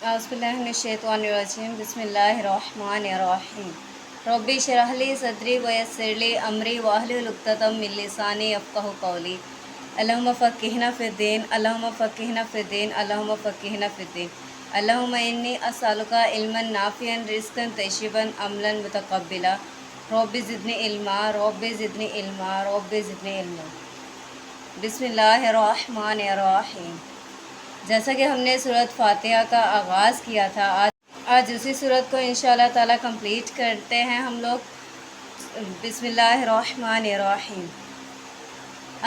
औज़ुबिल्लाहिमिनश्शैतानिर्रजीम बिस्मिल्लाहिर्रहमानिर्रहीम रब्बि इश्रह ली सदरी वयस्सिर ली अमरी वाहलुल उक़दतम मिन लिसानी यफ़क़हू क़ौली अल्लाहुम्मा फ़क़्क़िहना फ़िद्दीन अल्लाहुम्मा फ़क़्क़िहना फ़िद्दीन अल्लाहुम्मा फ़क़्क़िहना फ़िद्दीन अल्लाहुम्मा इन्नी अस्अलुका इल्मन नाफ़िअन रिज़्क़न तय्यिबन अमलन मुतक़ब्बिला रब्बि ज़िदनी इल्मा रब्बि ज़िदनी इल्मा रब्बि ज़िदनी इल्मा। बिस्मिल्लाहिर्रहमानिर्रहीम। जैसा कि हमने सूरत फ़ातिहा का आगाज़ किया था, आज उसी सूरत को इंशाअल्लाह ताला कंप्लीट करते हैं हम लोग। बिस्मिल्लाहिर्रहमानिर्रहीम।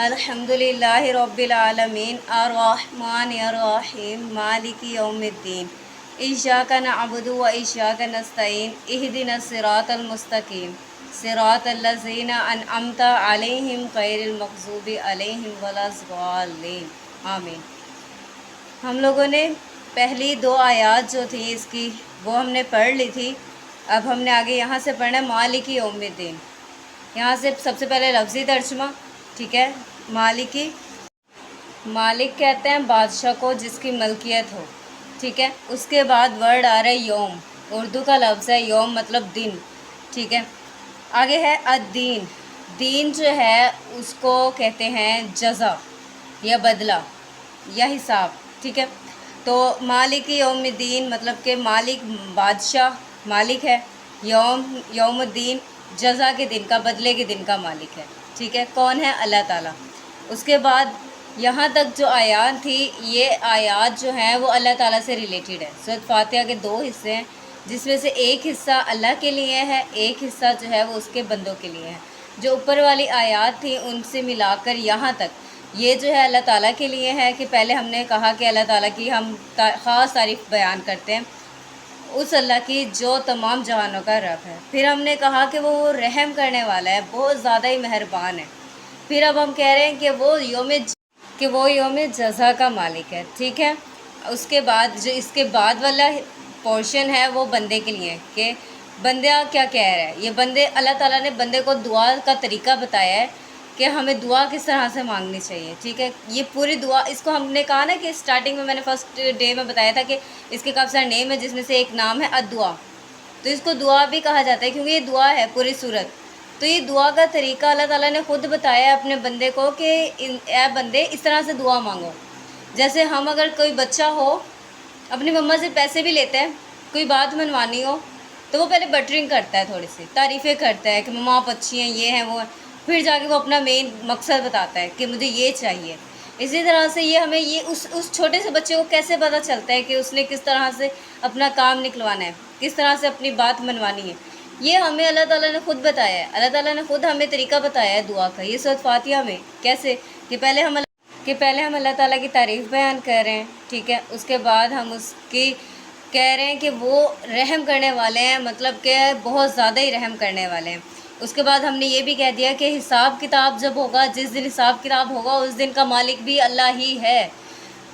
अल्हम्दुलिल्लाहि रब्बिल आलमीन अर्रहमानिर्रहीम मालिकि यौमिद्दीन इय्याका नअबुदु व इय्याका नस्तईन इहदिनस सिरातल मुस्तकीम सिरातल लज़ीना अनअमता अलैहिम गैरिल मग़ज़ूबि अलैहिम वलज़्ज़ालिन आमीन। हम लोगों ने पहली दो आयात जो थी इसकी वो हमने पढ़ ली थी। अब हमने आगे यहाँ से पढ़ना है मालिकी यौमिद्दीन। यहाँ से सबसे पहले लफ्ज़ी तर्जुमा, ठीक है। मालिक कहते हैं बादशाह को जिसकी मलकियत हो, ठीक है। उसके बाद वर्ड आ रहा है यौम, उर्दू का लफ्ज़ है यौम मतलब दिन, ठीक है। आगे है अद्दीन। दीन जो है उसको कहते हैं जज़ा या बदला या हिसाब, ठीक है। तो मालिक यौमुद्दीन मतलब कि मालिक बादशाह मालिक है, यौमुद्दीन जज़ा के दिन का, बदले के दिन का मालिक है, ठीक है। कौन है? अल्लाह ताला। उसके बाद यहाँ तक जो आयात थी, ये आयात जो हैं वो अल्लाह ताला से रिलेटेड है। सूरत फ़ातिहा के दो हिस्से हैं, जिसमें से एक हिस्सा अल्लाह के लिए है, एक हिस्सा जो है वो उसके बंदों के लिए है। जो ऊपर वाली आयात थी उनसे मिलाकर यहाँ तक ये जो है अल्लाह ताला के लिए है कि पहले हमने कहा कि अल्लाह ताला की हम ख़ास तारीफ़ बयान करते हैं, उस अल्लाह की जो तमाम जहानों का रब है। फिर हमने कहा कि वो रहम करने वाला है, बहुत ज़्यादा ही मेहरबान है। फिर अब हम कह रहे हैं कि वो यौम जज़ा का मालिक है, ठीक है। उसके बाद जो इसके बाद वाला पोर्शन है वो बंदे के लिए है कि बंदा क्या कह रहा है। ये बंदे, अल्लाह ताला ने बंदे को दुआ का तरीका बताया है कि हमें दुआ किस तरह से मांगनी चाहिए, ठीक है। ये पूरी दुआ, इसको हमने कहा ना कि स्टार्टिंग में मैंने फर्स्ट डे में बताया था कि इसके काफ़ी सारे नेम है, जिसमें से एक नाम है अद्दुआ। तो इसको दुआ भी कहा जाता है क्योंकि ये दुआ है पूरी सूरत। तो ये दुआ का तरीका अल्लाह ताला ने ख़ुद बताया है अपने बंदे को कि ए बंदे इस तरह से दुआ मांगो। जैसे हम अगर कोई बच्चा हो अपनी मम्मा से पैसे भी लेते हैं, कोई बात मनवानी हो तो वो पहले बटरिंग करता है, थोड़ी सी तारीफ़ें करता है कि मम्मा आप अच्छी हैं, ये हैं वो हैं, फिर जाके वो अपना मेन मकसद बताता है कि मुझे ये चाहिए। इसी तरह से ये हमें ये उस छोटे से बच्चे को कैसे पता चलता है कि उसने किस तरह से अपना काम निकलवाना है, किस तरह से अपनी बात मनवानी है, ये हमें अल्लाह ताला ने ख़ुद बताया है। अल्लाह ताला ने ख़ुद हमें तरीका बताया है दुआ का। ये सूरत फ़ातिहा में कैसे कि पहले हम अल्लाह ताला की तारीफ़ बयान कर रहे हैं, ठीक है। उसके बाद हम उसकी कह रहे हैं कि वो रहम करने वाले हैं, मतलब कि बहुत ज़्यादा ही रहम करने वाले हैं। उसके बाद हमने ये भी कह दिया कि हिसाब किताब जब होगा, जिस दिन हिसाब किताब होगा उस दिन का मालिक भी अल्लाह ही है।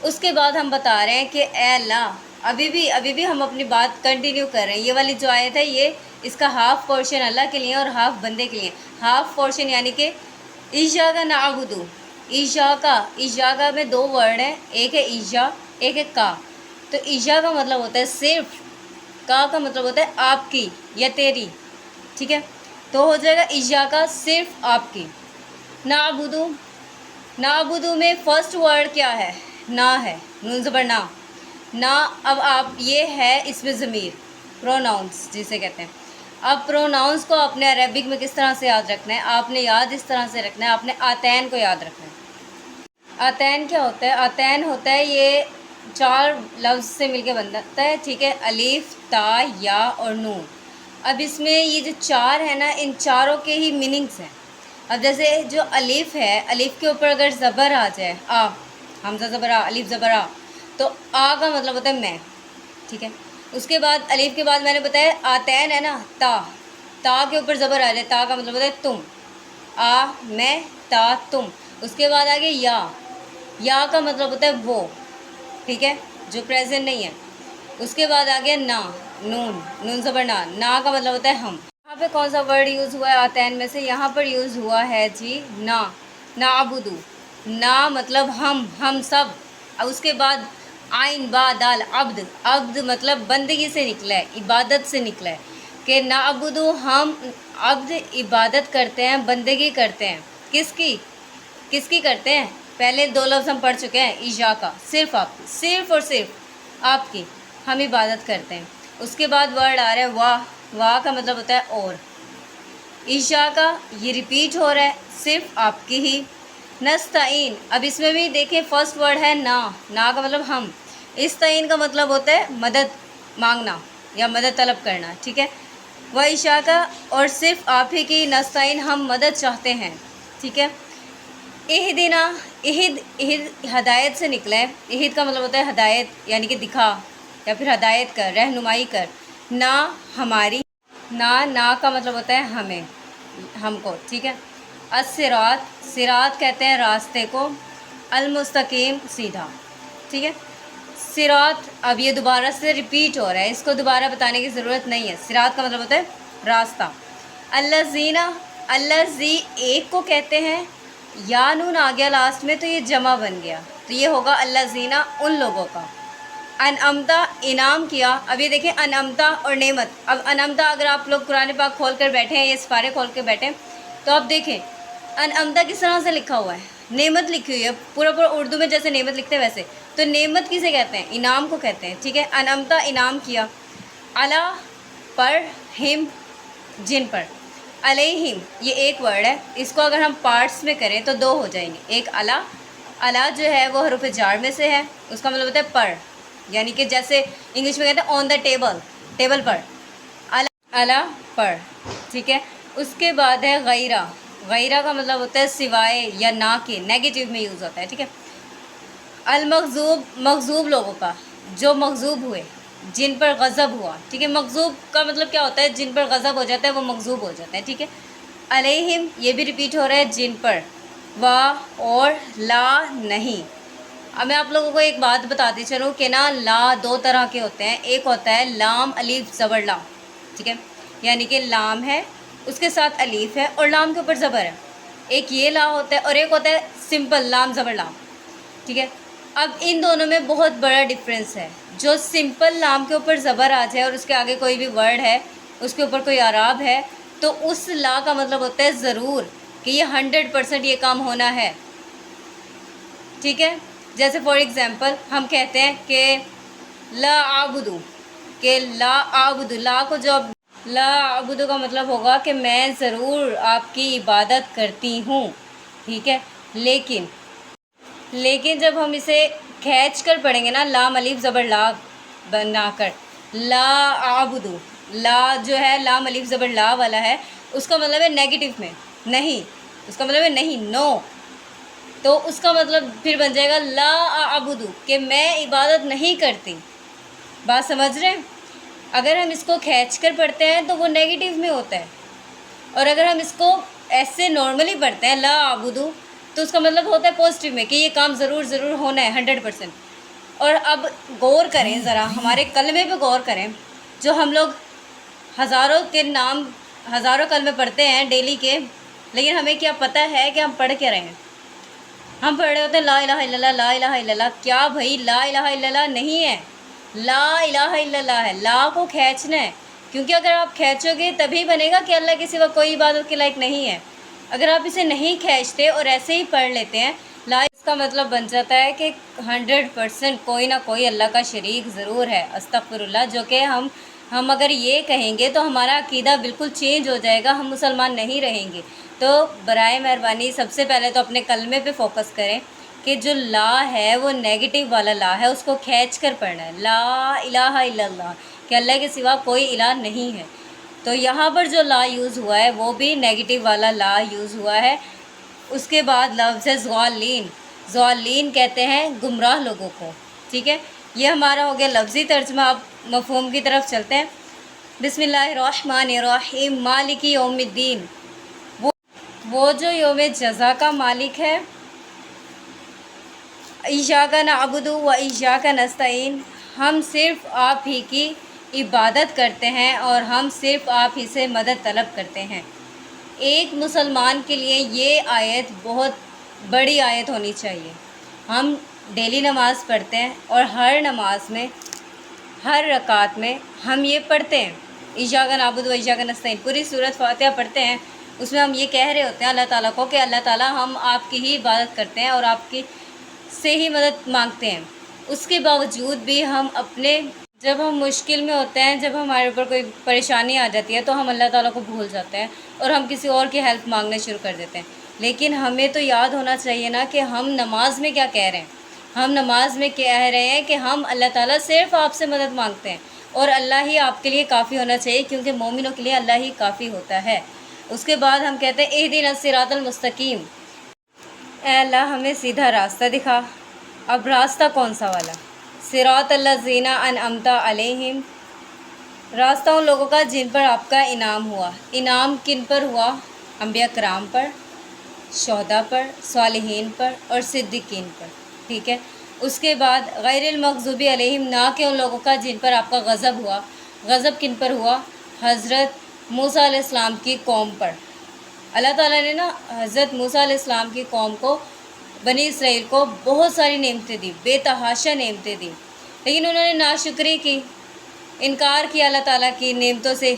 उसके बाद हम बता रहे हैं कि ए अल्लाह, अभी भी हम अपनी बात कंटिन्यू कर रहे हैं। ये वाली जो आयत है ये इसका हाफ़ पोर्शन अल्लाह के लिए और हाफ़ बंदे के लिए। हाफ़ पोर्शन यानी कि इय्याका नअबुदु, इय्याका में दो वर्ड हैं, एक है इय्या, एक है का। तो इय्या का मतलब होता है सिर्फ, का मतलब होता है आपकी या तेरी, ठीक है। तो हो जाएगा इय्याका सिर्फ आपकी। नाबुदू में फ़र्स्ट वर्ड क्या है? ना है, नून ज़बर ना। अब आप ये है इसमें ज़मीर, प्रोनाउंस जिसे कहते हैं। अब प्रोनाउंस को आपने अरबिक में किस तरह से याद रखना है? आपने याद इस तरह से रखना है, आपने आतैन को याद रखना है। आतैन क्या होता है? आतैन होता है ये चार लफ्ज़ से मिलके बनता है, ठीक है। अलीफ़, ता, या और नून। अब इसमें ये जो चार है ना, इन चारों के ही मीनिंग्स हैं। अब जैसे जो अलीफ़ है, अलीफ़ के ऊपर अगर ज़बर आ जाए, आ, हमज़ा ज़बर आ, अलीफ़ ज़बर आ, तो आ का मतलब होता है मैं, ठीक है। उसके बाद अलीफ़ के बाद मैंने बताया आतैन है ना, ता के ऊपर ज़बर आ जाए, ता का मतलब होता है तुम, आ मैं, ता तुम। उसके बाद आ गया या का मतलब होता है वो, ठीक है, जो प्रेजेंट नहीं है। उसके बाद आ गया ना, नून ज़बर ना का मतलब होता है हम। यहाँ पे कौन सा वर्ड यूज़ हुआ है आतैन में से? यहाँ पर यूज़ हुआ है जी ना, नाबुदू। ना मतलब हम सब। अब उसके बाद आइन बा दाल अब्द, अब्द मतलब बंदगी से निकला है, इबादत से निकला है कि नाबुदु हम अब्द इबादत करते हैं, बंदगी करते हैं। किसकी किसकी करते हैं? पहले दो लफ्ज़ हम पढ़ चुके हैं, ईशा का, सिर्फ आपकी, सिर्फ और सिर्फ आपकी हम इबादत करते हैं। उसके बाद वर्ड आ रहा है वाह, वाह का मतलब होता है और, ईशा का ये रिपीट हो रहा है, सिर्फ आपकी ही। नस्ताइन, अब इसमें भी देखें फर्स्ट वर्ड है ना, ना का मतलब हम, इस्ताइन का मतलब होता है मदद मांगना या मदद तलब करना, ठीक है। वह ईशा का और सिर्फ आप ही की, नस्ताइन हम मदद चाहते हैं, ठीक है। इहदिना, इहिद, इहिद हदायत से निकला है, इहिद का मतलब होता है हदायत यानी कि दिखा या फिर हदायत कर, रहनुमाई कर। ना हमारी, ना का मतलब होता है हमें, हमको, ठीक है। अस्सिरात, सिरात कहते हैं रास्ते को, अलमुस्तकीम सीधा, ठीक है। सिरात, अब ये दोबारा से रिपीट हो रहा है, इसको दोबारा बताने की ज़रूरत नहीं है। सिरात का मतलब होता है रास्ता। अल्लज़ीना, अल्लज़ी एक को कहते हैं, या नून आ गया लास्ट में तो ये जमा बन गया, तो ये होगा अल्लज़ीना उन लोगों का। अनअमता इनाम किया, अब ये देखें अनअमता और नेमत। अब अनअमता अगर आप लोग कुरान पाक खोल कर बैठे हैं, ये सिपारे खोल कर बैठे हैं, तो आप देखें अनअमता किस तरह से लिखा हुआ है, नेमत लिखी हुई है, पूरा पूरा उर्दू में जैसे नेमत लिखते हैं वैसे। तो नेमत किसे कहते हैं? इनाम को कहते हैं, ठीक है। अनअमता इनाम किया, अला पर, हिम जिन पर, अलैहिम ये एक वर्ड है, इसको अगर हम पार्ट्स में करें तो दो हो जाएंगे। एक अला, अला जो है वो हरूफ जार में से है, उसका मतलब होता है पर, यानी कि जैसे इंग्लिश में कहते हैं ऑन द टेबल, टेबल पर, अला अला पर, ठीक है। उसके बाद है गैरा, गैरा का मतलब होता है सिवाय या ना के, नेगेटिव में यूज़ होता है, ठीक है। अलमगजूब, मगजूब लोगों का, जो मगजूब हुए, जिन पर गज़ब हुआ, ठीक है। मगजूब का मतलब क्या होता है? जिन पर गज़ब हो जाता है वो मगजूब हो जाता है, ठीक है। अलैहिम ये भी रिपीट हो रहा है, जिन पर। वाह और ला नहीं। अब मैं आप लोगों को एक बात बताती चलूँ कि ना ला दो तरह के होते हैं, एक होता है लाम अलीफ ज़बर ला, ठीक है, यानी कि लाम है उसके साथ अलीफ है और लाम के ऊपर ज़बर है, एक ये ला होता है, और एक होता है सिंपल लाम ज़बर लाम, ठीक है। अब इन दोनों में बहुत बड़ा डिफरेंस है। जो सिंपल लाम के ऊपर ज़बर आ जाए और उसके आगे कोई भी वर्ड है, उसके ऊपर कोई आराब है, तो उस ला का मतलब होता है ज़रूर कि ये 100% ये काम होना है, ठीक है। जैसे फॉर एग्ज़ाम्पल हम कहते हैं कि ला आबुदू, कि ला आबुदू, ला को जो ला आबुदू का मतलब होगा कि मैं ज़रूर आपकी इबादत करती हूँ, ठीक है। लेकिन जब हम इसे खींच कर पढ़ेंगे ना, लाम अलीफ ज़बर ला बनाकर, ला आबुदू, ला जो है लाम अलीफ ज़बर ला वाला है, उसका मतलब है नेगेटिव में नहीं, उसका मतलब है नहीं, नो, तो उसका मतलब फिर बन जाएगा ला आबुदू, कि मैं इबादत नहीं करती। बात समझ रहे हैं? अगर हम इसको खींच कर पढ़ते हैं तो वो नेगेटिव में होता है, और अगर हम इसको ऐसे नॉर्मली पढ़ते हैं ला आबुदू, तो उसका मतलब होता है पॉजिटिव में कि ये काम ज़रूर होना है 100%। और अब गौर करें ज़रा, हमारे कलमे पे गौर करें, जो हम लोग हज़ारों के नाम, हज़ारों कलमे पढ़ते हैं डेली के, लेकिन हमें क्या पता है कि हम पढ़ क्या रहे हैं? हम पढ़ रहे होते हैं ला इलाहा इल्लल्लाह, ला इलाहा इल्लल्लाह। क्या भाई, ला इलाहा इल्लल्लाह नहीं है, ला इलाहा इल्लल्लाह है। ला को खींचना है, क्योंकि अगर आप खींचोगे तभी बनेगा कि अल्लाह के सिवा कोई इबादत के लायक नहीं है। अगर आप इसे नहीं खींचते और ऐसे ही पढ़ लेते हैं ला, इसका मतलब बन जाता है कि 100% कोई ना कोई अल्लाह का शरीक ज़रूर है, अस्तगफिरुल्लाह। जो कि हम अगर ये कहेंगे तो हमारा अकीदा बिल्कुल चेंज हो जाएगा, हम मुसलमान नहीं रहेंगे। तो बराए मेहरबानी सबसे पहले तो अपने कलमे पे फोकस करें कि जो ला है वो नेगेटिव वाला ला है, उसको खींच कर पढ़ना है, ला इलाहा इल्लल्लाह, कि अल्लाह के सिवा कोई इलाह नहीं है। तो यहाँ पर जो ला यूज़ हुआ है वो भी नेगेटिव वाला ला यूज़ हुआ है। उसके बाद लफ्ज़ है ज़ालिन, ज़ालिन कहते हैं गुमराह लोगों को, ठीक है। ये हमारा हो गया लफ्ज़ी तर्जमा। अब मफ़हूम की तरफ चलते हैं। बिस्मिल्लाहिर्रहमानिर्रहीम, मालिकी यौमिद्दीन, वो जो यौम जज़ा का मालिक है। इय्याका नअबुदु व इय्याका नस्तईन, हम सिर्फ़ आप ही की इबादत करते हैं और हम सिर्फ़ आप ही से मदद तलब करते हैं। एक मुसलमान के लिए ये आयत बहुत बड़ी आयत होनी चाहिए। हम ڈیلی نماز پڑھتے ہیں اور ہر نماز میں ہر رکعت میں ہم یہ پڑھتے ہیں ایاک نعبد و ایاک نستعین، پوری سورۃ فاتحہ پڑھتے ہیں، اس میں ہم یہ کہہ رہے ہوتے ہیں اللہ تعالیٰ کو کہ اللہ تعالیٰ ہم آپ کی ہی عبادت کرتے ہیں اور آپ کی سے ہی مدد مانگتے ہیں۔ اس کے باوجود بھی ہم جب ہم مشکل میں ہوتے ہیں، جب ہمارے اوپر کوئی پریشانی آ جاتی ہے تو ہم اللہ تعالیٰ کو بھول جاتے ہیں اور ہم کسی اور کی ہیلپ مانگنا شروع کر دیتے ہیں۔ لیکن ہمیں تو یاد ہونا چاہیے نا کہ ہم نماز میں کیا کہہ رہے ہیں۔ ہم نماز میں کہہ رہے ہیں کہ ہم اللہ تعالیٰ صرف آپ سے مدد مانگتے ہیں اور اللہ ہی آپ کے لیے کافی ہونا چاہیے، کیونکہ مومنوں کے لیے اللہ ہی کافی ہوتا ہے۔ اس کے بعد ہم کہتے ہیں اہدنا الصراط المستقیم، اے اللہ ہمیں سیدھا راستہ دکھا۔ اب راستہ کون سا والا؟ صراط الذین انعمت علیہم، راستہ ان لوگوں کا جن پر آپ کا انعام ہوا۔ انعام کن پر ہوا؟ انبیاء کرام پر، شہداء پر، صالحین پر اور صدیقین پر، ٹھیک ہے۔ اس کے بعد غیر المغضوب علیہم، نہ کہ ان لوگوں کا جن پر آپ کا غضب ہوا۔ غضب کن پر ہوا؟ حضرت موسیٰ علیہ السلام کی قوم پر۔ اللہ تعالیٰ نے حضرت موسیٰ علیہ السلام کی قوم کو، بنی اسرائیل کو بہت ساری نعمتیں دی، بے تحاشا نعمتیں دی، لیکن انہوں نے ناشکری کی، انکار کیا اللہ تعالیٰ کی نعمتوں سے،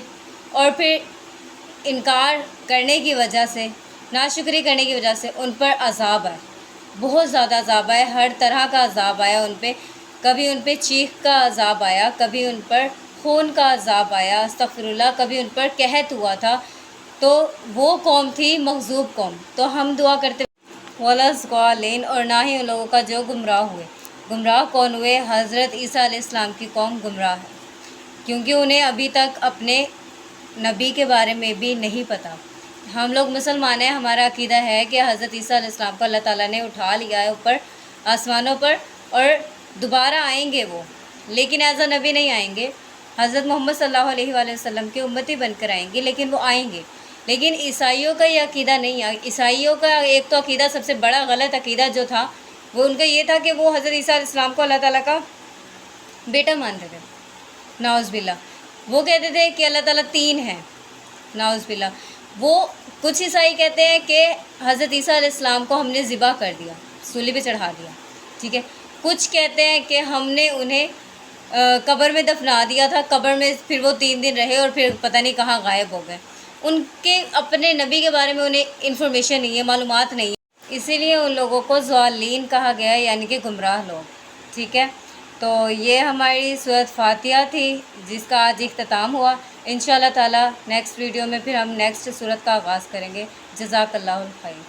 اور پھر انکار کرنے کی وجہ سے، ناشکری کرنے کی وجہ سے ان پر عذاب آئے، بہت زیادہ عذاب آئے، ہر طرح کا عذاب آیا ان پہ۔ کبھی ان پہ چیخ کا عذاب آیا، کبھی ان پر خون کا عذاب آیا، استغفر اللہ، کبھی ان پر قحط ہوا تھا۔ تو وہ قوم تھی مغضوب قوم۔ تو ہم دعا کرتے ولا الضالین، اور نہ ہی ان لوگوں کا جو گمراہ ہوئے۔ گمراہ کون ہوئے؟ حضرت عیسیٰ علیہ السلام کی قوم گمراہ ہے، کیونکہ انہیں ابھی تک اپنے نبی کے بارے میں بھی نہیں پتہ۔ ہم لوگ مسلمان ہیں، ہمارا عقیدہ ہے کہ حضرت عیسیٰ علیہ السلام کو اللہ تعالیٰ نے اٹھا لیا ہے اوپر آسمانوں پر، اور دوبارہ آئیں گے وہ، لیکن ایز اے نبی نہیں آئیں گے، حضرت محمد صلی اللہ علیہ وآلہ وسلم کے امتی بن کر آئیں گے، لیکن وہ آئیں گے۔ لیکن عیسائیوں کا یہ عقیدہ نہیں ہے۔ عیسائیوں کا ایک تو عقیدہ، سب سے بڑا غلط عقیدہ جو تھا وہ ان کا یہ تھا کہ وہ حضرت عیسیٰ علیہ السلام کو اللہ تعالیٰ کا بیٹا مانتے تھے، نعوذ باللہ۔ وہ کہتے تھے کہ اللہ تعالیٰ تین ہیں، نعوذ باللہ۔ وہ کچھ عیسائی کہتے ہیں کہ حضرت عیسیٰ علیہ السلام کو ہم نے ذبح کر دیا، سولی پہ چڑھا دیا، ٹھیک ہے۔ کچھ کہتے ہیں کہ ہم نے انہیں قبر میں دفنا دیا تھا، قبر میں پھر وہ 3 دن رہے اور پھر پتہ نہیں کہاں غائب ہو گئے۔ ان کے اپنے نبی کے بارے میں انہیں انفارمیشن نہیں ہے، معلومات نہیں ہے، اسی لیے ان لوگوں کو ضالین کہا گیا ہے، یعنی کہ گمراہ لوگ، ٹھیک ہے۔ تو یہ ہماری سورۃ فاتحہ تھی جس کا آج اختتام ہوا۔ انشاءاللہ تعالی نیکسٹ ویڈیو میں پھر ہم نیکسٹ سورت کا آغاز کریں گے۔ جزاک اللہ الخیر۔